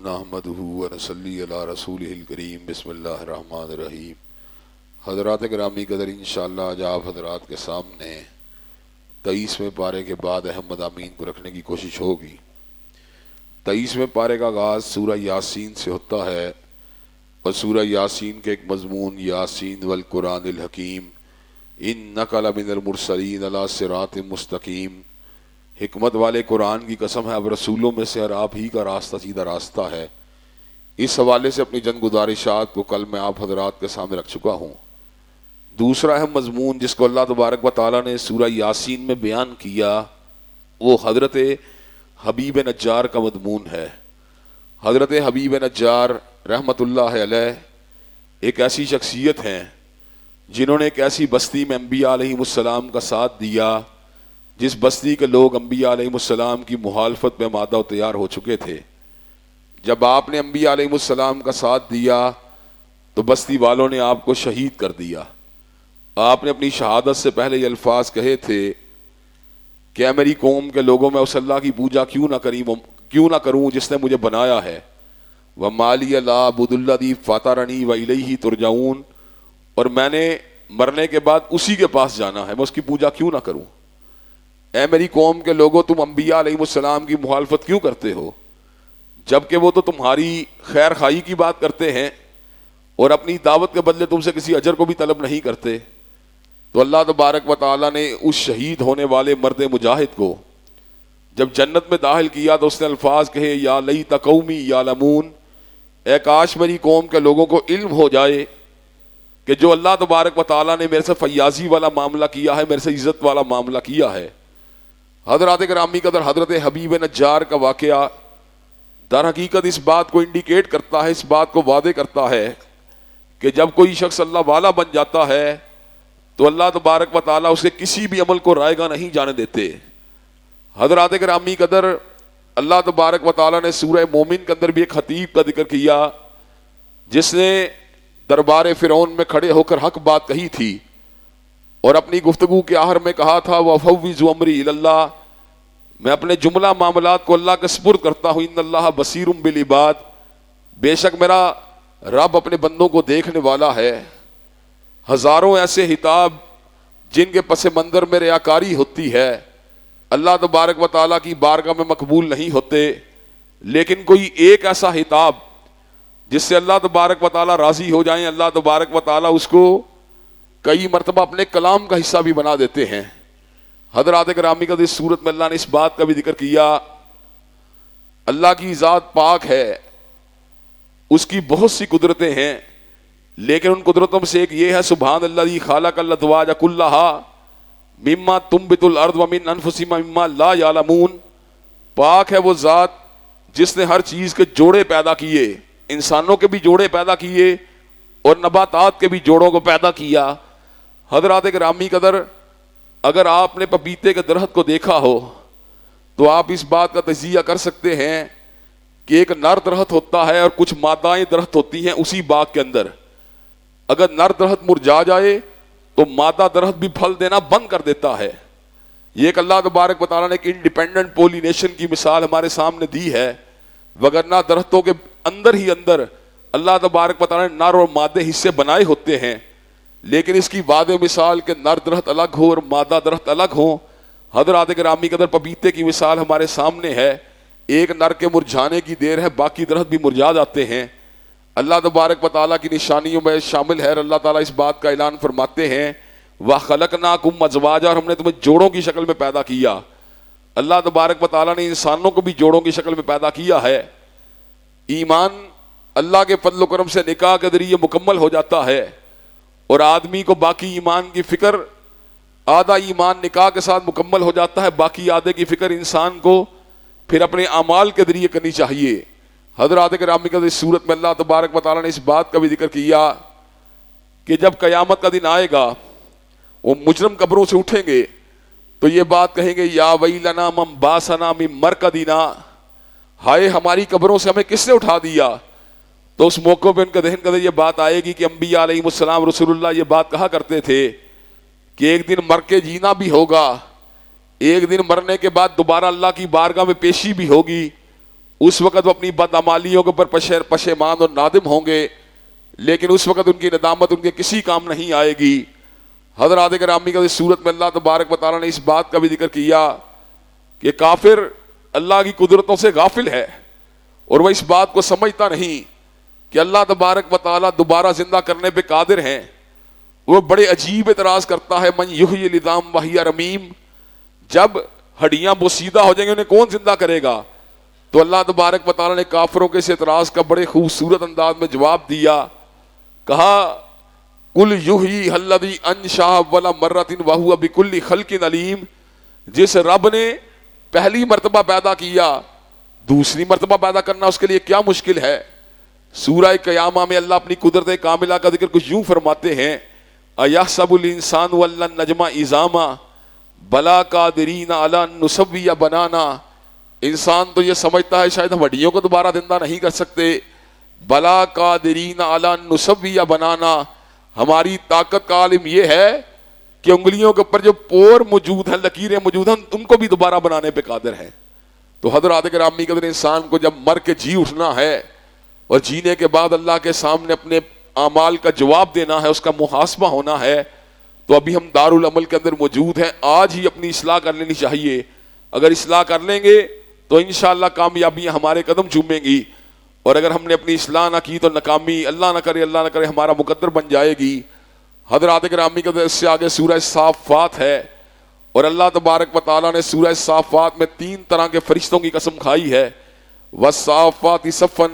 نحمدہ ونصلی علی رسولہ الکریم بسم اللہ الرحمن الرحیم۔ حضرات گرامی قدر، انشاءاللہ آج آپ حضرات کے سامنے 23ویں پارے کے بعد اہم مضامین کو رکھنے کی کوشش ہوگی۔ 23ویں پارے کا آغاز سورہ یاسین سے ہوتا ہے اور سورہ یاسین کے ایک مضمون یاسین والقرآن الحکیم انک لمن المرسلین علی صراط مستقیم، حکمت والے قرآن کی قسم ہے اب رسولوں میں سے اور آپ ہی کا راستہ سیدھا راستہ ہے۔ اس حوالے سے اپنی چند گزارشات کو کل میں آپ حضرات کے سامنے رکھ چکا ہوں۔ دوسرا اہم مضمون جس کو اللہ تبارک و تعالیٰ نے سورہ یاسین میں بیان کیا وہ حضرت حبیب نجار کا مضمون ہے۔ حضرت حبیب نجار رحمت اللہ علیہ ایک ایسی شخصیت ہیں جنہوں نے ایک ایسی بستی میں انبیاء علیہ السلام کا ساتھ دیا جس بستی کے لوگ انبیاء علیہ السلام کی مخالفت میں مادہ و تیار ہو چکے تھے۔ جب آپ نے انبیاء علیہ السلام کا ساتھ دیا تو بستی والوں نے آپ کو شہید کر دیا۔ آپ نے اپنی شہادت سے پہلے یہ الفاظ کہے تھے کہ اے میری قوم کے لوگوں، میں اس اللہ کی پوجا کیوں نہ کروں جس نے مجھے بنایا ہے۔ وَمَا لِيَ لَا أَعْبُدُ الَّذِي فَطَرَنِي وَإِلَيْهِ تُرْجَعُونَ، اور میں نے مرنے کے بعد اسی کے پاس جانا ہے، میں اس کی پوجا کیوں نہ کروں۔ اے میری قوم کے لوگوں، تم انبیاء علیہ السلام کی مخالفت کیوں کرتے ہو جبکہ وہ تو تمہاری خیر خواہی کی بات کرتے ہیں اور اپنی دعوت کے بدلے تم سے کسی اجر کو بھی طلب نہیں کرتے۔ تو اللہ تبارک و تعالیٰ نے اس شہید ہونے والے مرد مجاہد کو جب جنت میں داخل کیا تو اس نے الفاظ کہے یا لیت قومی یعلمون، اے کاش میری قوم کے لوگوں کو علم ہو جائے کہ جو اللہ تبارک و تعالیٰ نے میرے سے فیاضی والا معاملہ کیا ہے، میرے سے عزت والا معاملہ کیا ہے۔ حضرات گرامی قدر، حضرت حبیب نجار کا واقعہ در حقیقت اس بات کو انڈیکیٹ کرتا ہے، اس بات کو واضح کرتا ہے کہ جب کوئی شخص اللہ والا بن جاتا ہے تو اللہ تبارک و تعالیٰ اسے کسی بھی عمل کو رائے گاہ نہیں جانے دیتے۔ حضرات گرامی قدر، اللہ تبارک و تعالیٰ نے سورہ مومن کے اندر بھی ایک خطیب کا ذکر کیا جس نے دربار فرعون میں کھڑے ہو کر حق بات کہی تھی اور اپنی گفتگو کے آخر میں کہا تھا وَفَوِّضُ أَمْرِي إِلَى اللَّهِ، میں اپنے جملہ معاملات کو اللہ کے سپرد کرتا ہوں۔ ان اللہ بصیر بالعباد، بے شک میرا رب اپنے بندوں کو دیکھنے والا ہے۔ ہزاروں ایسے خطاب جن کے پس منظر میں ریاکاری ہوتی ہے اللہ تبارک و تعالیٰ کی بارگاہ میں مقبول نہیں ہوتے، لیکن کوئی ایک ایسا خطاب جس سے اللہ تبارک و تعالیٰ راضی ہو جائیں، اللہ تبارک و تعالیٰ اس کو کئی مرتبہ اپنے کلام کا حصہ بھی بنا دیتے ہیں۔ حضرات گرامی کا اس صورت میں اللہ نے اس بات کا بھی ذکر کیا اللہ کی ذات پاک ہے، اس کی بہت سی قدرتیں ہیں، لیکن ان قدرتوں میں سے ایک یہ ہے سبحان الذی خلق الازواج کلھا مما تنبت الارض ومن انفسہم مما لا یعلمون، پاک ہے وہ ذات جس نے ہر چیز کے جوڑے پیدا کیے، انسانوں کے بھی جوڑے پیدا کیے اور نباتات کے بھی جوڑوں کو پیدا کیا۔ حضرات گرامی قدر، اگر آپ نے پپیتے کے درخت کو دیکھا ہو تو آپ اس بات کا تجزیہ کر سکتے ہیں کہ ایک نر درخت ہوتا ہے اور کچھ مادائیں درخت ہوتی ہیں اسی باغ کے اندر۔ اگر نر درخت مرجھا جائے تو مادہ درخت بھی پھل دینا بند کر دیتا ہے۔ یہ ایک اللہ تبارک و تعالیٰ نے ایک انڈیپینڈنٹ پولینیشن کی مثال ہمارے سامنے دی ہے، وگرنہ درختوں کے اندر ہی اندر اللہ تبارک و تعالیٰ نے نر اور مادے حصے بنائے ہوتے ہیں، لیکن اس کی واضح مثال کہ نر درخت الگ ہو اور مادہ درخت الگ ہو۔ حضرات گرامی قدر، پپیتے کی مثال ہمارے سامنے ہے، ایک نر کے مرجھانے کی دیر ہے، باقی درخت بھی مرجھا جاتے ہیں۔ اللہ تبارک و تعالیٰ کی نشانیوں میں شامل ہے اور اللہ تعالیٰ اس بات کا اعلان فرماتے ہیں وَخَلَقْنَاكُمْ أَزْوَاجًا، اور ہم نے تمہیں جوڑوں کی شکل میں پیدا کیا۔ اللہ تبارک و تعالیٰ نے انسانوں کو بھی جوڑوں کی شکل میں پیدا کیا ہے۔ ایمان اللہ کے فضل و کرم سے نکاح کے ذریعے مکمل ہو جاتا ہے اور آدمی کو باقی ایمان کی فکر، آدھا ایمان نکاح کے ساتھ مکمل ہو جاتا ہے، باقی آدھے کی فکر انسان کو پھر اپنے اعمال کے ذریعے کرنی چاہیے۔ حضرات گرامی کا اس صورت میں اللہ تبارک و تعالیٰ نے اس بات کا بھی ذکر کیا کہ جب قیامت کا دن آئے گا وہ مجرم قبروں سے اٹھیں گے تو یہ بات کہیں گے یا ویلنا من باسنا من مرقدنا، ہائے ہماری قبروں سے ہمیں کس نے اٹھا دیا۔ تو اس موقع پہ ان کا ذہن یہ بات آئے گی کہ انبیاء علیہ السلام رسول اللہ یہ بات کہا کرتے تھے کہ ایک دن مر کے جینا بھی ہوگا، ایک دن مرنے کے بعد دوبارہ اللہ کی بارگاہ میں پیشی بھی ہوگی اس وقت وہ اپنی بدعمالیوں کے اوپر پشیمان اور نادم ہوں گے، لیکن اس وقت ان کی ندامت ان کے کسی کام نہیں آئے گی۔ حضرات گرامی کا اس صورت میں اللہ تبارک و تعالیٰ نے اس بات کا بھی ذکر کیا کہ کافر اللہ کی قدرتوں سے غافل ہے اور وہ اس بات کو سمجھتا نہیں کہ اللہ تبارک و تعالیٰ دوبارہ زندہ کرنے پہ قادر ہیں۔ وہ بڑے عجیب اعتراض کرتا ہے، من یحیی العظام وہی رمیم، جب ہڈیاں بوسیدہ ہو جائیں گے انہیں کون زندہ کرے گا؟ تو اللہ تبارک و تعالیٰ نے کافروں کے اس اعتراض کا بڑے خوبصورت انداز میں جواب دیا، کہا قل یحیی الذی انشأ اول مرۃ وہو بکل خلق علیم، جس رب نے پہلی مرتبہ پیدا کیا دوسری مرتبہ پیدا کرنا اس کے لیے کیا مشکل ہے؟ سورہ قیامہ میں اللہ اپنی قدرت کاملہ کا ذکر کچھ یوں فرماتے ہیں، ایحسب الانسان ولن نجمع عظاما بلا قادرین علی ان نسوی بنانا، انسان تو یہ سمجھتا ہے شاید ہم ہڈیوں کو دوبارہ زندہ نہیں کر سکتے، بلا قادرین علی ان نسوی بنانا، ہماری طاقت کا عالم یہ ہے کہ انگلیوں کے اوپر جو پور موجود ہیں، لکیریں موجود ہیں، ان کو بھی دوبارہ بنانے پہ قادر ہیں۔ تو حضرات گرامی قدر، انسان کو جب مر کے جی اٹھنا ہے اور جینے کے بعد اللہ کے سامنے اپنے اعمال کا جواب دینا ہے، اس کا محاسبہ ہونا ہے، تو ابھی ہم دارالعمل کے اندر موجود ہیں، آج ہی اپنی اصلاح کر لینی چاہیے۔ اگر اصلاح کر لیں گے تو انشاءاللہ کامیابیاں ہمارے قدم چومیں گی، اور اگر ہم نے اپنی اصلاح نہ کی تو ناکامی اللہ نہ کرے ہمارا مقدر بن جائے گی۔ حضرات گرامی کے اس سے آگے سورہ صافات ہے، اور اللہ تبارک و تعالیٰ نے سورہ صافات میں 3 طرح کے فرشتوں کی قسم کھائی ہے، والصافات صفا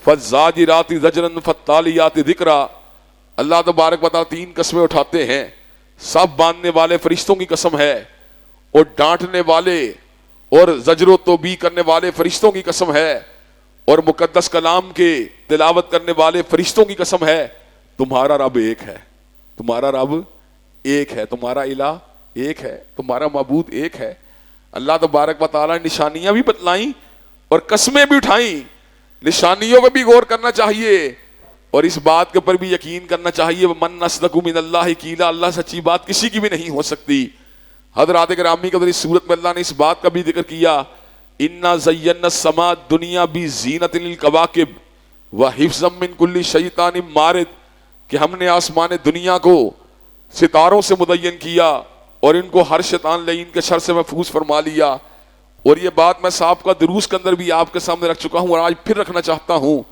فالزاجرات زجرا فالتالیات ذکرا۔ اللہ تبارک و تعالیٰ 3 قسمیں اٹھاتے ہیں، سب باندھنے والے فرشتوں کی قسم ہے، اور ڈانٹنے والے اور زجر و توبیخ کرنے والے فرشتوں کی قسم ہے، اور مقدس کلام کے تلاوت کرنے والے فرشتوں کی قسم ہے۔ تمہارا رب ایک ہے، تمہارا رب ایک ہے، تمہارا الہ ایک ہے، تمہارا معبود ایک ہے۔ اللہ تبارک و تعالیٰ نے نشانیاں بھی بتلائیں اور قسمیں بھی اٹھائیں، نشانیوں پہ بھی غور کرنا چاہیے اور اس بات کے اوپر بھی یقین کرنا چاہیے، وَمَنْ أَصْدَقُ مِنَ اللَّهِ قِيلًا، اللہ سچی بات کسی کی بھی نہیں ہو سکتی۔ حضرات گرامی کے اس صورت میں اللہ نے اس بات کا بھی ذکر کیا، اِنَّا زَيَّنَّا السَّمَاءَ الدُّنْيَا بِزِينَةٍ لِلْكَوَاكِبِ وَحِفْظًا مِّن كُلِّ شَيْطَانٍ مَارِدٍ، کہ ہم نے آسمان دنیا کو ستاروں سے مدین کیا اور ان کو ہر شیطان لعین کے شر سے محفوظ فرما لیا۔ اور یہ بات میں سابقہ دروس کے اندر بھی آپ کے سامنے رکھ چکا ہوں اور آج پھر رکھنا چاہتا ہوں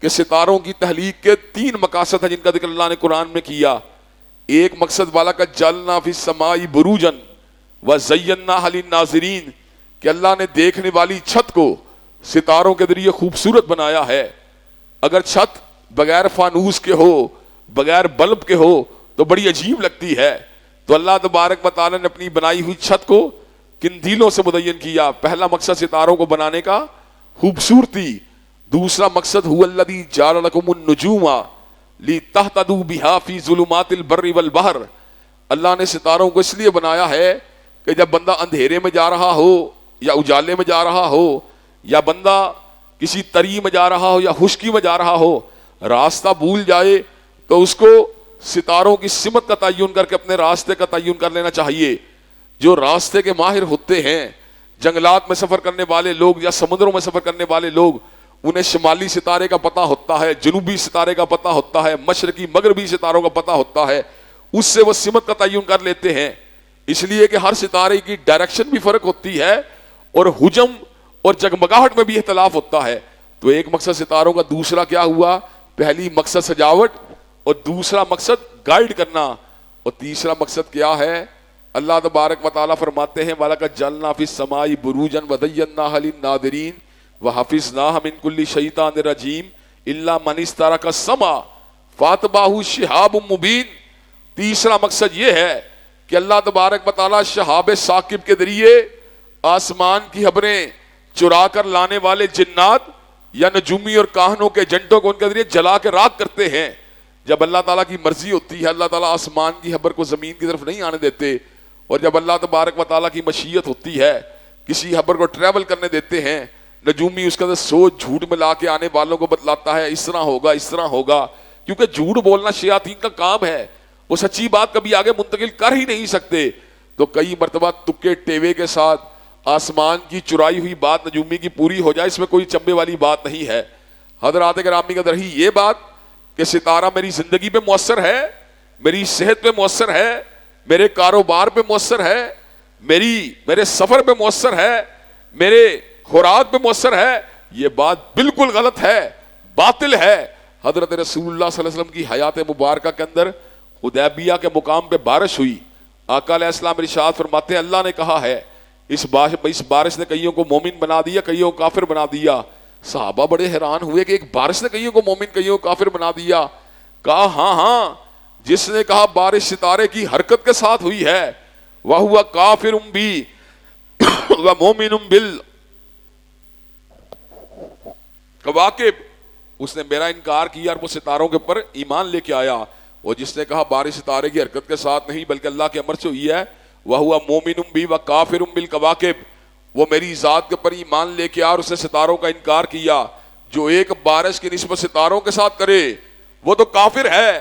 کہ ستاروں کی تخلیق کے 3 مقاصد ہیں جن کا ذکر اللہ نے قرآن میں کیا۔ ایک مقصد والا کا جَعَلْنَا فِي السَّمَاءِ بُرُوجًا وَزَيَّنَّاهَا لِلنَّاظِرِينَ، کہ اللہ نے دیکھنے والی چھت کو ستاروں کے ذریعے خوبصورت بنایا ہے۔ اگر چھت بغیر فانوس کے ہو، بغیر بلب کے ہو تو بڑی عجیب لگتی ہے، تو اللہ تبارک و تعالیٰ نے اپنی بنائی ہوئی چھت کو قندیلوں سے مدین کیا۔ پہلا مقصد ستاروں کو بنانے کا خوبصورتی، دوسرا مقصد هو الذی جعل لکم النجوم لتہتدوا بہا فی ظلمات البر والبحر، اللہ نے ستاروں کو اس لیے بنایا ہے کہ جب بندہ اندھیرے میں جا رہا ہو یا اجالے میں جا رہا ہو، یا بندہ کسی تری میں جا رہا ہو یا خشکی میں جا رہا ہو، راستہ بھول جائے تو اس کو ستاروں کی سمت کا تعین کر کے اپنے راستے کا تعین کر لینا چاہیے۔ جو راستے کے ماہر ہوتے ہیں، جنگلات میں سفر کرنے والے لوگ یا سمندروں میں سفر کرنے والے لوگ، انہیں شمالی ستارے کا پتہ ہوتا ہے، جنوبی ستارے کا پتہ ہوتا ہے، مشرقی مغربی ستاروں کا پتہ ہوتا ہے، اس سے وہ سمت کا تعین کر لیتے ہیں۔ اس لیے کہ ہر ستارے کی ڈائریکشن بھی فرق ہوتی ہے اور حجم اور جگمگاہٹ میں بھی اختلاف ہوتا ہے۔ تو ایک مقصد ستاروں کا، دوسرا کیا ہوا؟ پہلی مقصد سجاوٹ اور دوسرا مقصد گائیڈ کرنا، اور تیسرا مقصد کیا ہے؟ اللہ تبارک و تعالیٰ فرماتے ہیں وَلَقَدْ جَعَلْنَا فِي السَّمَاءِ بُرُوجًا وَزَيَّنَّاهَا لِلنَّاظِرِينَ وَحَفِظْنَاهَا مِن كُلِّ شَيْطَانٍ رَجِيمٍ إِلَّا مَنِ اسْتَرَقَ السَّمْعَ فَأَتْبَعَهُ شِهَابٌ مُبِينٌ۔ تیسرا مقصد یہ ہے کہ اللہ تبارک و تعالیٰ شہاب ثاقب کے ذریعے آسمان کی خبریں چرا کر لانے والے جنات یا نجومی اور کاہنوں کے ایجنٹوں کو ان کے ذریعے جلا کے راکھ کرتے ہیں۔ جب اللہ تعالیٰ کی مرضی ہوتی ہے، اللہ تعالیٰ آسمان کی خبر کو زمین کی طرف نہیں آنے دیتے، اور جب اللہ تبارک و تعالیٰ کی مشیت ہوتی ہے کسی خبر کو ٹریول کرنے دیتے ہیں، نجومی اس کے اندر سوچ جھوٹ ملا کے آنے والوں کو بتلاتا ہے اس طرح ہوگا اس طرح ہوگا، کیونکہ جھوٹ بولنا شیاطین کا کام ہے، وہ سچی بات کبھی آگے منتقل کر ہی نہیں سکتے۔ تو کئی مرتبہ تکے ٹیوے کے ساتھ آسمان کی چرائی ہوئی بات نجومی کی پوری ہو جائے، اس میں کوئی چمبے والی بات نہیں ہے۔ حضرات گرامی قدر ہی یہ بات کہ ستارہ میری زندگی پہ مؤثر ہے، میری صحت پہ مؤثر ہے، میرے کاروبار پہ مؤثر ہے، میرے سفر پہ مؤثر ہے، میرے خوراک پہ مؤثر ہے، یہ بات بالکل غلط ہے، باطل ہے۔ حضرت رسول اللہ صلی اللہ علیہ وسلم کی حیات مبارکہ کے اندر حدیبیہ کے مقام پہ بارش ہوئی، آقا علیہ السلام ارشاد فرماتے ہیں اللہ نے کہا ہے اس بارش نے کئیوں کو مومن بنا دیا، کئیوں کو کافر بنا دیا۔ صحابہ بڑے حیران ہوئے کہ ایک بارش نے کئیوں کو مومن کئیوں کو کافر بنا دیا۔ کہا ہاں جس نے کہا بارش ستارے کی حرکت کے ساتھ ہوئی ہے، وَهُوَ كَافِرٌ بِي وَمُؤْمِنٌ بِالْكَوَاكِبِ، اس نے میرا انکار کیا اور وہ ستاروں کے اوپر ایمان لے کے آیا۔ وہ جس نے کہا بارش ستارے کی حرکت کے ساتھ نہیں بلکہ اللہ کے امر سے ہوئی ہے، وَهُوَ مُؤْمِنٌ بِي وَكَافِرٌ بِالْكَوَاكِبِ، وہ میری ذات کے اوپر ایمان لے کے آیا اور اس نے ستاروں کا انکار کیا۔ جو ایک بارش کی نسبت ستاروں کے ساتھ کرے وہ تو کافر ہے،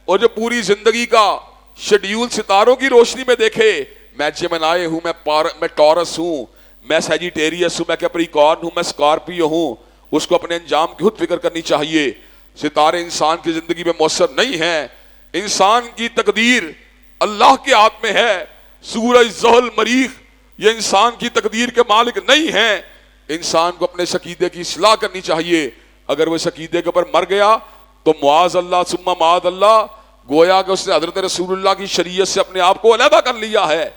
اور جو پوری زندگی کا شیڈیول ستاروں کی روشنی میں دیکھے، میں جیمنائی ہوں، میں ٹورس ہوں، میں سیجیٹیریس ہوں، میں کیپریکارن ہوں، میں اسکارپیو ہوں، اس کو اپنے انجام کی خود فکر کرنی چاہیے۔ ستارے انسان کی زندگی میں مؤثر نہیں ہیں، انسان کی تقدیر اللہ کے ہاتھ میں ہے۔ سورج، زحل، مریخ یہ انسان کی تقدیر کے مالک نہیں ہیں۔ انسان کو اپنے عقیدے کی اصلاح کرنی چاہیے۔ اگر وہ عقیدے کے اوپر مر گیا تو معاذ اللہ ثم معاذ اللہ، گویا کہ اس نے حضرت رسول اللہ کی شریعت سے اپنے آپ کو علیحدہ کر لیا ہے۔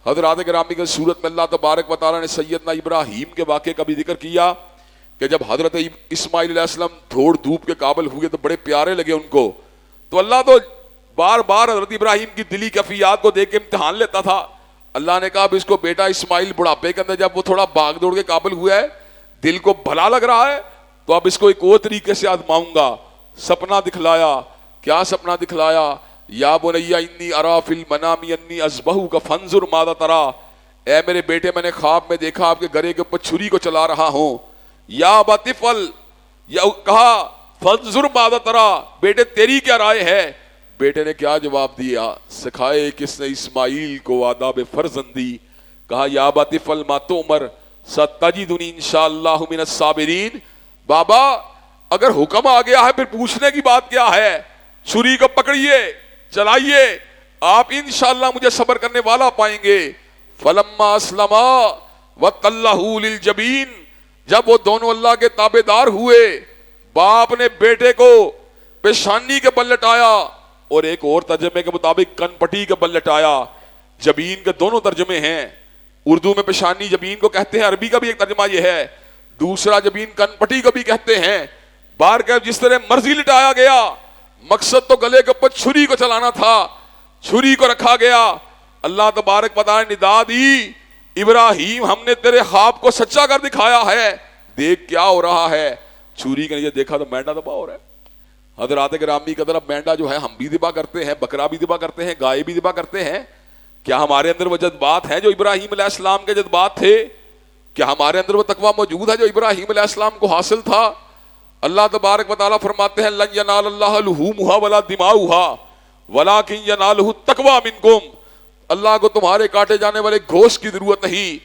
حضرات گرامی کی صورت میں اللہ تبارک و تعالیٰ نے سیدنا ابراہیم کے واقعے کا بھی ذکر کیا کہ جب حضرت اسماعیل علیہ السلام دھوڑ دھوپ کے قابل ہوئے تو بڑے پیارے لگے ان کو، تو اللہ تو بار بار حضرت ابراہیم کی دلی کیفیات کو دیکھ کے امتحان لیتا تھا۔ اللہ نے کہا اب اس کو بیٹا اسماعیل بڑھاپے کے اندر جب وہ تھوڑا بھاگ دوڑ کے قابل ہوا ہے، دل کو بھلا لگ رہا ہے، تو اب اس کو ایک اور طریقے سے آزماؤں گا۔ سپنا دکھلایا۔ کیا سپنا دکھلایا؟ یا بنی انی ارا فی المنام انی اذبحک فانظر ماذا تری، اے میرے بیٹے میں نے خواب میں دیکھا آپ کے گرے کے اوپر چھری کو چلا رہا ہوں۔ یا ابت افعل، یا کہا فانظر ماذا تری، بیٹے تیری کیا رائے ہے؟ بیٹے نے کیا جواب دیا؟ سکھائے کس نے اسماعیل کو آداب فرزندی، کہا یا ابت افعل ما تؤمر ستجدنی انشاءاللہ من الصابرین۔ بابا اگر حکم آ گیا ہے پھر پوچھنے کی بات کیا ہے؟ چھری کو پکڑیے، چلائیے، آپ انشاءاللہ مجھے صبر کرنے والا پائیں گے۔ فلما اسلما وتلہ للجبین، جب وہ دونوں اللہ کے تابعدار ہوئے، باپ نے بیٹے کو پیشانی کے بل لٹایا، اور ایک اور ترجمے کے مطابق کن پٹی کے بل لٹایا۔ جبین کے دونوں ترجمے ہیں، اردو میں پیشانی جبین کو کہتے ہیں، عربی کا بھی ایک ترجمہ یہ ہے، دوسرا جبین کن پٹی کو بھی کہتے ہیں۔ بار کہ جس طرح مرضی لٹایا گیا، مقصد تو گلے کے اوپر چھری کو چلانا تھا، چھری کو رکھا گیا۔ اللہ تبارک و تعالی نے ندا دی، ابراہیم ہم نے تیرے خواب کو سچا کر دکھایا ہے، دیکھ کیا ہو رہا ہے۔ چھری کے نیچے دیکھا تو مینڈا دبا ہو رہا ہے۔ حضرات گرامی قدر اب مینڈا جو ہے ہم بھی ذبح کرتے ہیں، بکرا بھی ذبح کرتے ہیں، گائے بھی ذبح کرتے ہیں۔ کیا ہمارے اندر وہ جذبات ہیں جو ابراہیم علیہ السلام کے جذبات تھے؟ کیا ہمارے اندر وہ تقویٰ موجود ہے جو ابراہیم علیہ السلام کو حاصل تھا؟ اللہ تبارک و تعالیٰ فرماتے ہیں لن ینال اللہ لحومھا ولا دماؤھا ولکن ینالہ التقویٰ منکم، اللہ کو تمہارے کاٹے جانے والے گوشت کی ضرورت نہیں،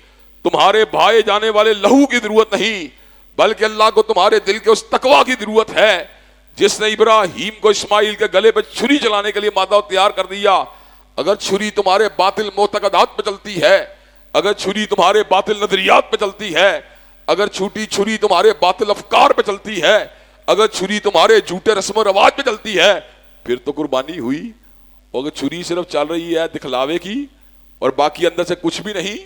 تمہارے بھائے جانے والے لہو کی ضرورت نہیں، بلکہ اللہ کو تمہارے دل کے اس تقویٰ کی ضرورت ہے جس نے ابراہیم کو اسماعیل کے گلے پہ چھری چلانے کے لیے مادہ تیار کر دیا۔ اگر چھری تمہارے باطل معتقدات پہ چلتی ہے، اگر چھری تمہارے باطل نظریات پہ چلتی ہے، اگر چھری تمہارے باطل افکار پہ چلتی ہے، اگر چھری تمہارے جھوٹے رسم و رواج پہ چلتی ہے، پھر تو قربانی ہوئی۔ اور اگر چھری صرف چل رہی ہے دکھلاوے کی اور باقی اندر سے کچھ بھی نہیں،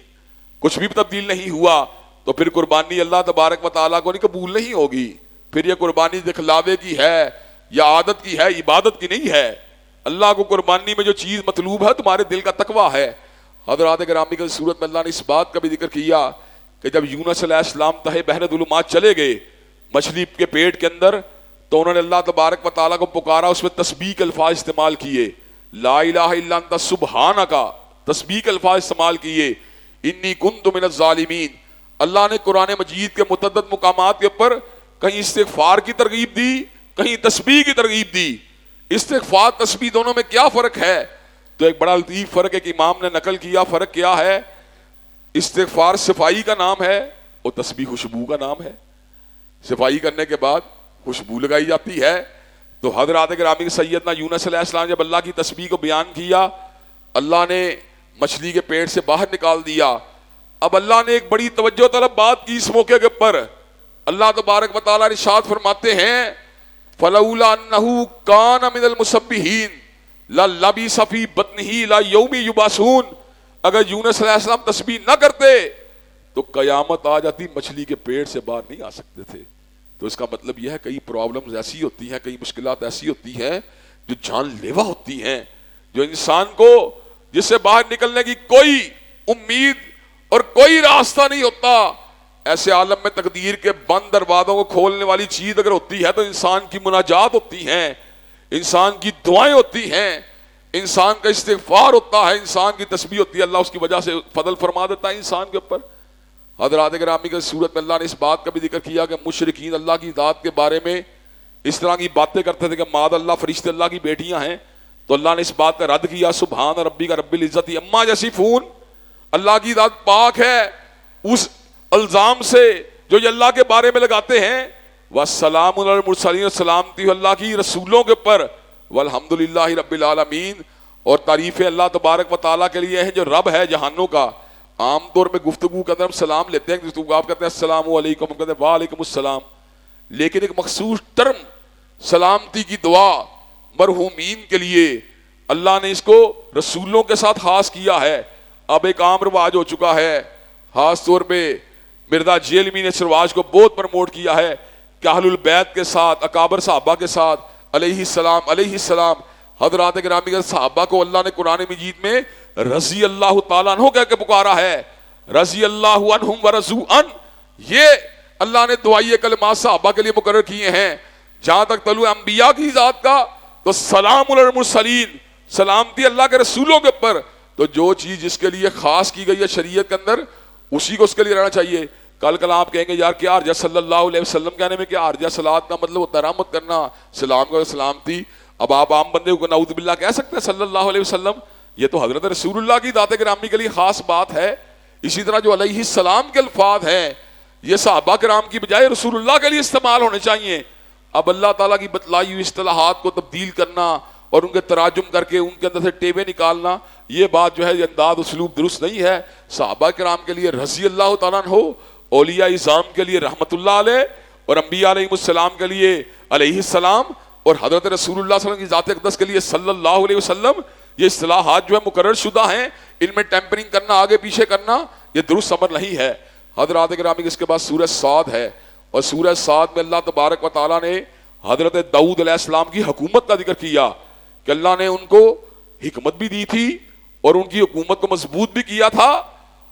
کچھ بھی تبدیل نہیں ہوا، تو پھر قربانی اللہ تبارک و تعالیٰ کو نہیں قبول نہیں ہوگی۔ پھر یہ قربانی دکھلاوے کی ہے یا عادت کی ہے، عبادت کی نہیں ہے۔ اللہ کو قربانی میں جو چیز مطلوب ہے تمہارے دل کا تقویٰ ہے۔ حضرات گرامی کی صورت میں اللہ نے اس بات کا بھی ذکر کیا کہ جب یونس علیہ السلام تہے بحر ظلمات چلے گئے مچھلی کے پیٹ کے اندر، تو انہوں نے اللہ تبارک و تعالیٰ کو پکارا، اس میں تسبیح کے الفاظ استعمال کیے، لا الہ الا انت سبحانک، تسبیح کے الفاظ استعمال کیے، انی کنت من الظالمین۔ اللہ نے قرآن مجید کے متعدد مقامات کے اوپر کہیں استغفار کی ترغیب دی، کہیں تسبیح کی ترغیب دی۔ استغفار تسبیح دونوں میں کیا فرق ہے؟ تو ایک بڑا لطیف فرق ایک امام نے نقل کیا۔ فرق کیا ہے استغفار صفائی کا نام ہے اور تسبیح خوشبو کا نام ہے. صفائی کرنے کے بعد خوشبو لگائی جاتی ہے. تو حضرات گرامی سیدنا یونس علیہ السلام جب اللہ کی تسبیح کو بیان کیا, اللہ نے مچھلی کے پیٹ سے باہر نکال دیا. اب اللہ نے ایک بڑی توجہ طلب بات کی اس موقع کے اوپر. اللہ تبارک و تعالیٰ ارشاد فرماتے ہیں فلولا انہ کان من المسبحین للبث فی بطنہ الی یوم یبعثون. اگر یونس علیہ السلام تسبیح نہ کرتے تو قیامت آ جاتی, مچھلی کے پیٹ سے باہر نہیں آ سکتے تھے. تو اس کا مطلب یہ ہے کئی پرابلمز ایسی ہوتی ہیں, کئی مشکلات ایسی ہوتی ہیں جو جان لیوا ہوتی ہیں, جو انسان کو جس سے باہر نکلنے کی کوئی امید اور کوئی راستہ نہیں ہوتا. ایسے عالم میں تقدیر کے بند دروازوں کو کھولنے والی چیز اگر ہوتی ہے تو انسان کی مناجات ہوتی ہیں, انسان کی دعائیں ہوتی ہیں, انسان کا استغفار ہوتا ہے, انسان کی تسبیح ہوتی ہے. اللہ اس کی وجہ سے فضل فرما دیتا ہے انسان کے اوپر. حضرات گرامی کی صورت میں اللہ نے اس بات کا بھی ذکر کیا کہ مشرکین اللہ کی ذات کے بارے میں اس طرح کی باتیں کرتے تھے کہ معاذ اللہ فرشتے اللہ کی بیٹیاں ہیں. تو اللہ نے اس بات کا رد کیا سبحان ربی کا رب العزت اما یصفون, اللہ کی ذات پاک ہے اس الزام سے جو یہ اللہ کے بارے میں لگاتے ہیں. والسلام علی المرسلین, سلامتی اللہ کی رسولوں کے اوپر. والحمدللہ رب العالمین, اور تعریفیں اللہ تبارک و تعالیٰ کے لیے ہیں جو رب ہے جہانوں کا. عام طور پہ گفتگو کے اندر ہم سلام لیتے ہیں, گفتگو آپ کہتے ہیں السلام علیکم, ہم کہتے ہیں وعلیکم السلام, لیکن ایک مخصوص ٹرم سلامتی کی دعا مرحومین کے لیے اللہ نے اس کو رسولوں کے ساتھ خاص کیا ہے. اب ایک عام رواج ہو چکا ہے, خاص طور پہ مرزا جیلمی نے اس رواج کو بہت پرموٹ کیا ہے کہ اہل البیت کے ساتھ, اکابر صحابہ کے ساتھ علیہ السلام حضرات گرامی کے صحابہ کو اللہ نے قرآن مجید میں رضی اللہ تعالیٰ عنہ کہہ کے پکارا ہے. رضی اللہ عنہم ورضوا عنہ, یہ اللہ نے دعائیہ کلمات صحابہ کے لیے مقرر کیے ہیں. جہاں تک طلوع انبیاء کی ذات کا تو سلام علی المرسلین, سلامتی اللہ کے رسولوں کے اوپر. تو جو چیز جس کے لیے خاص کی گئی ہے شریعت کے اندر اسی کو اس کے لیے رہنا چاہیے. کل آپ کہیں گے یار کیا عرجہ صلی اللہ علیہ وسلم کہنے میں کیا عرجہ صلات کا مطلب ہوتا ہے رحمت کرنا, سلام کا سلامتی. اب آپ عام بندے کو نعوذ باللہ کہہ سکتے ہیں صلی اللہ علیہ وسلم, یہ تو حضرت رسول اللہ کی ذات گرامی کے لیے خاص بات ہے. اسی طرح جو علیہ السلام کے الفاظ ہیں یہ صحابہ کرام کی بجائے رسول اللہ کے لیے استعمال ہونے چاہیے. اب اللہ تعالیٰ کی بتلائی ہوئی اصطلاحات کو تبدیل کرنا اور ان کے تراجم کر کے ان کے اندر سے ٹیبے نکالنا, یہ بات جو ہے یہ انداز اسلوب درست نہیں ہے. صحابہ کرام کے لیے رضی اللہ تعالیٰ عنہ, اولیاء اعظام کے لیے رحمت اللہ علیہ, اور انبیاء علیہ السلام کے لیے علیہ السلام, اور حضرت رسول اللہ صلی اللہ علیہ وسلم کی ذات اقدس کے لیے صلی اللہ علیہ وسلم. یہ اصطلاحات جو ہے مقرر شدہ ہیں, ان میں ٹیمپرنگ کرنا, آگے پیچھے کرنا یہ درست امر نہیں ہے. حضرات گرامی اس کے بعد سورہ صاد ہے, اور سورہ صاد میں اللہ تبارک و تعالیٰ نے حضرت داؤد علیہ السلام کی حکومت کا ذکر کیا کہ اللہ نے ان کو حکمت بھی دی تھی اور ان کی حکومت کو مضبوط بھی کیا تھا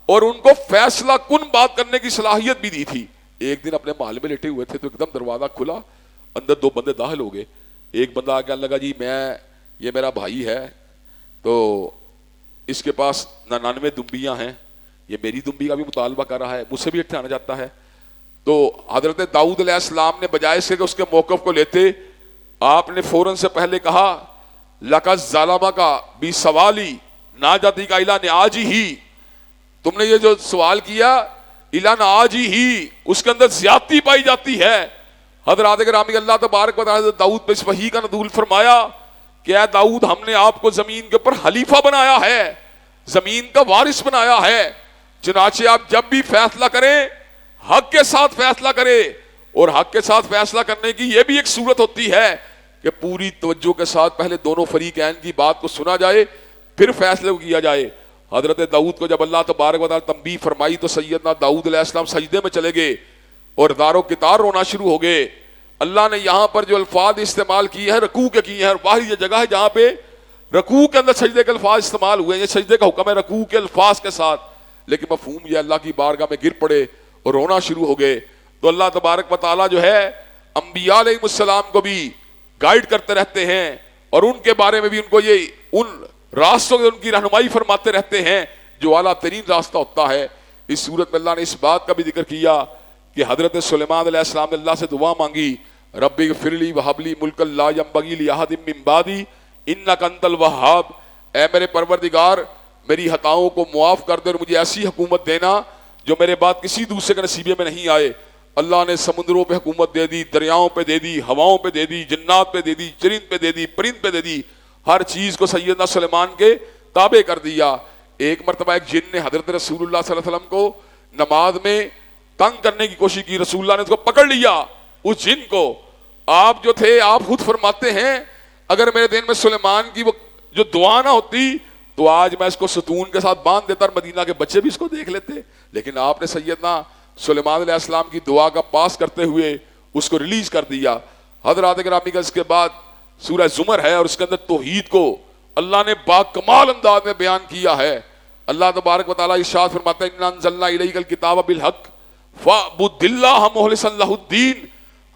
اور ان کو فیصلہ کن بات کرنے کی صلاحیت بھی دی تھی. ایک دن اپنے محل میں لیٹے ہوئے تھے تو ایک دم دروازہ کھلا, اندر دو بندے داخل ہو گئے. ایک بندہ آ کے کہنے لگا جی یہ میرا بھائی ہے تو اس کے پاس 99 دمبیاں ہیں, یہ میری دمبی کا بھی مطالبہ کر رہا ہے, مجھ سے بھی اٹھانا جاتا ہے. تو حضرت داؤد علیہ السلام نے بجائے سے کہ اس کے موقف کو لیتے, آپ نے فوراً سے پہلے کہا لَقَدْ ظَلَمَكَ بِسَوَالِي نَاجَتِكَ إِلَىٰ نِعَاجِهِ, تم نے یہ جو سوال کیا اِلَىٰ نِعَاجِهِ اس کے اندر زیادتی پائی جاتی ہے. حضرات گرامی اللہ تبارک و تعالیٰ داؤد پہ اس وحی کا نزول فرمایا کہ اے داؤد ہم نے آپ کو زمین کے اوپر خلیفہ بنایا ہے, زمین کا وارث بنایا ہے, چنانچہ آپ جب بھی فیصلہ کریں حق کے ساتھ فیصلہ کرے. اور حق کے ساتھ فیصلہ کرنے کی یہ بھی ایک صورت ہوتی ہے کہ پوری توجہ کے ساتھ پہلے دونوں فریقین کی بات کو سنا جائے پھر فیصلے کو کیا جائے. حضرت داؤد کو جب اللہ تبارک و تعالیٰ تنبیہ فرمائی تو سیدنا داؤد علیہ السلام سجدے میں چلے گئے اور دار و کتار رونا شروع ہو گئے. اللہ نے یہاں پر جو الفاظ استعمال کیے ہیں رکوع کے کیے ہیں, واحد یہ جگہ ہے جہاں پہ رکوع کے اندر سجدے کے الفاظ استعمال ہوئے ہیں. یہ سجدے کا حکم ہے رکوع کے الفاظ کے ساتھ, لیکن مفہوم یہ اللہ کی بارگاہ میں گر پڑے اور رونا شروع ہو گئے. تو اللہ تبارک و تعالیٰ جو ہے انبیاء علیہ السلام کو بھی گائیڈ کرتے رہتے ہیں اور ان کے بارے میں بھی ان کو یہ ان راستوں میں ان کی رہنمائی فرماتے رہتے ہیں جو اعلیٰ ترین راستہ ہوتا ہے. اس صورت میں اللہ نے اس بات کا بھی ذکر کیا کہ حضرت سلیمان علیہ السلام نے اللہ سے دعا مانگی رب اغفر لی وہب لی ملکا لا ینبغی لأحد من بعدی انک انت الوہاب, اے میرے پروردگار میری خطاؤں کو معاف کر دے اور مجھے ایسی حکومت دینا جو میرے بعد کسی دوسرے کے نصیبے میں نہیں آئے۔ اللہ نے سمندروں پہ حکومت دے دی، دریاؤں پہ دے دی، ہواؤں پہ دے دی، جنات پہ دے دی، چرند پہ دے دی، پرند پہ دے دی، ہر چیز کو سیدنا سلیمان کے تابع کر دیا۔ ایک مرتبہ ایک جن نے حضرت رسول اللہ صلی اللہ علیہ وسلم کو نماز میں تنگ کرنے کی کوشش کی، رسول اللہ نے اس کو پکڑ لیا، اس جن کو۔ آپ جو تھے آپ خود فرماتے ہیں اگر میرے دین میں سلیمان کی وہ جو دعا نہ ہوتی تو آج میں اس کو ستون کے ساتھ باندھ دیتا اور مدینہ کے بچے بھی اس کو دیکھ لیتے، لیکن آپ نے سیدنا سلیمان علیہ السلام کی دعا کا پاس کرتے ہوئے اس کو ریلیز کر دیا۔ حضرات گرامی کا اس کے بعد سورہ زمر ہے اور اس کے اندر توحید کو اللہ نے باکمال انداز میں بیان کیا ہے۔ اللہ تبارک و تعالیٰ ارشاد فرماتے ہیں اِنَّا أَنزَلْنَا إِلَيْكَ الْكِتَابَ بِالْحَقِّ فَاعْبُدِ اللَّهَ مُخْلِصًا لَهُ الدِّينَ،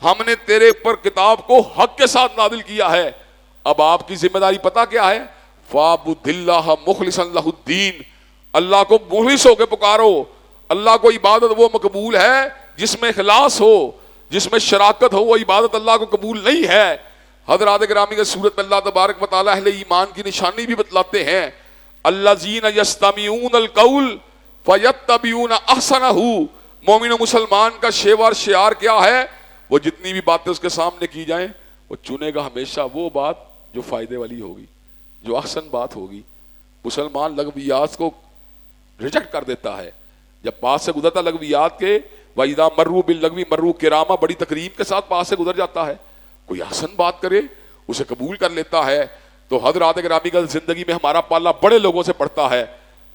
ہم نے تیرے اوپر کتاب کو حق کے ساتھ نازل کیا ہے۔ اب آپ کی ذمہ داری پتہ کیا ہے؟ فَاعْبُدِ اللَّهَ مُخْلِصًا لَهُ الدِّينَ، اللہ کو مخلص ہو کے پکارو۔ اللہ کو عبادت وہ مقبول ہے جس میں اخلاص ہو، جس میں شراکت ہو، وہ عبادت اللہ کو قبول نہیں ہے۔ حضرات گرامی کے صورت میں اللہ تبارک و تعالیٰ اہل ایمان کی نشانی بھی بتلاتے ہیں، الذین یستمعون القول فیتبعون احسنہ۔ مومن و مسلمان کا شیوار شعار کیا ہے؟ وہ جتنی بھی باتیں اس کے سامنے کی جائیں وہ چنے گا ہمیشہ وہ بات جو فائدے والی ہوگی، جو احسن بات ہوگی۔ مسلمان لغویات کو ریجیکٹ کر دیتا ہے، جب پاس سے گزرتا لغویات کے وَإِذَا مَرُّوا بِاللَّغْوِ مَرُّوا كِرَامًا، بڑی تکریم کے ساتھ پاس سے گزر جاتا ہے۔ کوئی احسن بات کرے اسے قبول کر لیتا ہے۔ تو حضرات گرامی کا زندگی میں ہمارا پالا بڑے لوگوں سے پڑتا ہے،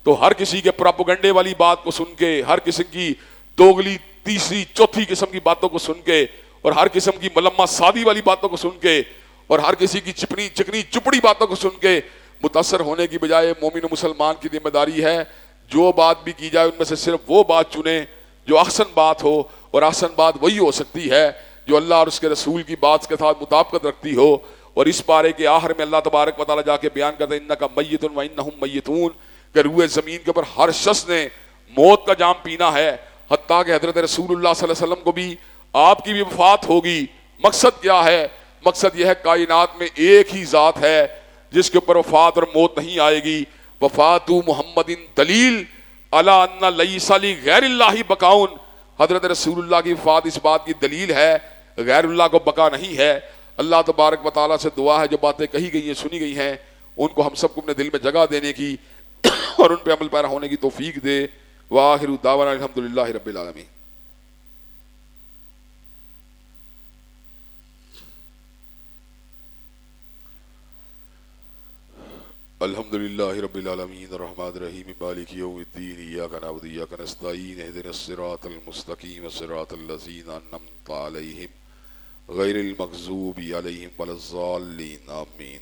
تو ہر کسی کے پراپوگنڈے والی بات کو سن کے، ہر قسم کی دوگلی تیسری چوتھی قسم کی باتوں کو سن کے، اور ہر قسم کی ملمہ سادی والی باتوں کو سن کے، اور ہر کسی کی چپنی چکنی چپڑی باتوں کو سن کے متاثر ہونے کی بجائے مومن و مسلمان کی ذمہ داری ہے جو بات بھی کی جائے ان میں سے صرف وہ بات چنیں جو احسن بات ہو، اور احسن بات وہی ہو سکتی ہے جو اللہ اور اس کے رسول کی بات کے ساتھ مطابقت رکھتی ہو۔ اور اس پارے کے آخر میں اللہ تبارک و تعالیٰ جا کے بیان کرتے ہیں انک میت وانہم میتون، کہ روئے زمین کے اوپر ہر شخص نے موت کا جام پینا ہے، حتیٰ کہ حضرت رسول اللہ صلی اللہ علیہ وسلم کو بھی آپ کی بھی وفات ہوگی۔ مقصد کیا ہے؟ مقصد یہ ہے کائنات میں ایک ہی ذات ہے جس کے اوپر وفات اور موت نہیں آئے گی۔ وفات محمد دلیل علی ان لیس لغیر اللہ بقاؤن، حضرت رسول اللہ کی وفات اس بات کی دلیل ہے غیر اللہ کو بقا نہیں ہے۔ اللہ تبارک و تعالیٰ سے دعا ہے جو باتیں کہی گئی ہیں سنی گئی ہیں ان کو ہم سب کو اپنے دل میں جگہ دینے کی اور ان پہ عمل پیرا ہونے کی توفیق دے۔ وآخر دعوانا الحمدللہ رب العالمین۔ الحمدللہ رب العالمین الرحمن الرحیم مالک یوم الدین ایاک نعبد و ایاک نستعین اہدنا الصراط المستقیم صراط الذین انعمت علیہم غیر المغضوب علیہم ولا الضالین آمین۔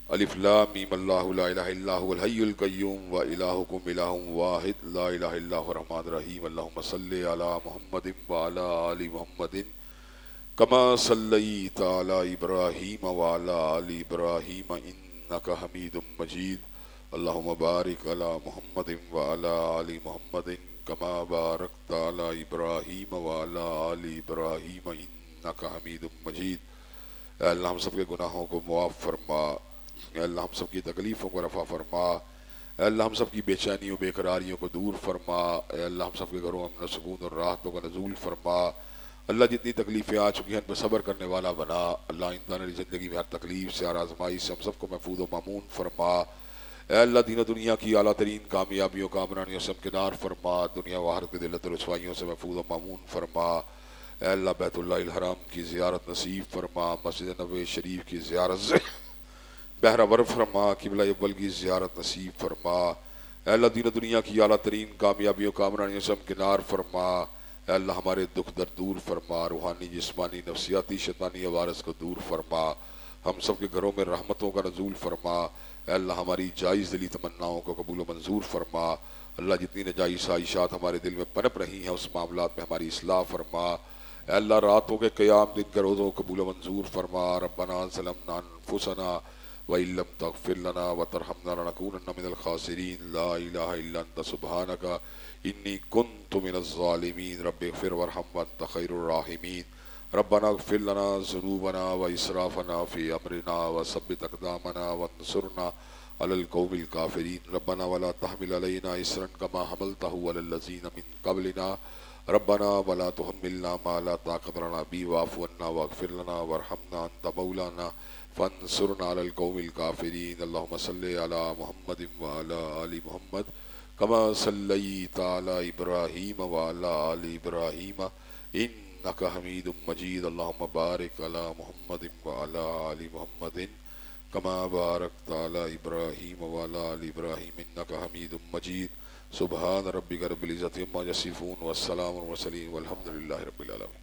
الف لام میم اللہ لا الہ الا هو الحی القیوم و الہکم الہ واحد لا الہ الا هو الرحمن الرحیم۔ اللہم صلی علی محمد وعلی آل محمد کما صلیت علی ابراہیم وعلی آل ابراہیم انک حمید مجید۔ اللہم بارک علی محمد وعلی آل محمد کما بارکت علی ابراہیم وعلی آل ابراہیم انک حمید مجید۔ اے اللہ ہم سب کے گناہوں کو معاف فرما، اے اللہ ہم سب کی تکلیفوں کو رفع فرما، اے اللہ ہم سب کی بے چینیوں بے قراریوں کو دور فرما، اے اللہ ہم سب کے گھروں امن و سکون اور راحتوں کا نزول فرما۔ اللہ جتنی تکلیفیں آ چکی ہیں ان پہ صبر کرنے والا بنا۔ اللہ آئندہ زندگی میں ہر تکلیف سے ہر آزمائش سے ہم سب کو محفوظ و مامون فرما۔ اے اللہ دین و دنیا کی اعلیٰ ترین کامیابیوں کامرانیوں سے ہمکنار فرما، دنیا و آخرت کی ذلت و رسوائیوں سے محفوظ و مامون فرما۔ اے اللہ بیت اللہ الحرام کی زیارت نصیب فرما، مسجد نبوی شریف کی زیارت سے بہرہ فرما، قبلہ اول کی زیارت نصیب فرما۔ اے اللہ دین و دنیا کی اعلیٰ ترین کامیابیوں کامرانیوں سے ہمکنار فرما۔ اے اللہ ہمارے دکھ درد دور فرما، روحانی جسمانی نفسیاتی شیطانی عوارض کو دور فرما، ہم سب کے گھروں میں رحمتوں کا نزول فرما۔ اے اللہ ہماری جائز دلی تمناؤں کو قبول و منظور فرما۔ اللہ جتنی نجائز خواہشات ہمارے دل میں پنپ رہی ہیں اس معاملات میں ہماری اصلاح فرما۔ اے اللہ راتوں کے قیام دن کے روزوں کو قبول و منظور فرما۔ ربنا ظلمنا انفسنا وَإِن لَّمْ تَغْفِرْ لَنَا وَتَرْحَمْنَا لَنَكُونَنَّ مِنَ الْخَاسِرِينَ لَا إِلَٰهَ إِلَّا أَنتَ سُبْحَانَكَ إِنِّي كُنتُ مِنَ الظَّالِمِينَ رَبِّ اغْفِرْ وَارْحَمْ وَأَنتَ خَيْرُ الرَّاحِمِينَ رَبَّنَا اغْفِرْ لَنَا ذُنُوبَنَا وَإِسْرَافَنَا فِي أَمْرِنَا وَثَبِّتْ أَقْدَامَنَا وَانصُرْنَا على القوم الكافرين ربنا ولا تحمل علينا إصرا كما حملته على الذين من قبلنا ربنا ولا تحملنا ما لا طاقة لنا به واعف عنا واغفر لنا وارحمنا أنت مولانا فانصرنا على القوم الكافرين اللهم صل على محمد وعلى آل محمد كما صليت على إبراهيم وعلى آل إبراهيم إنك حميد مجيد اللهم بارك على محمد وعلى آل محمد كما باركت على إبراهيم وعلى آل إبراهيم إنك حميد مجيد سبحان ربك رب العزة عما يصفون والسلام على المرسلين والحمد لله رب العالمين.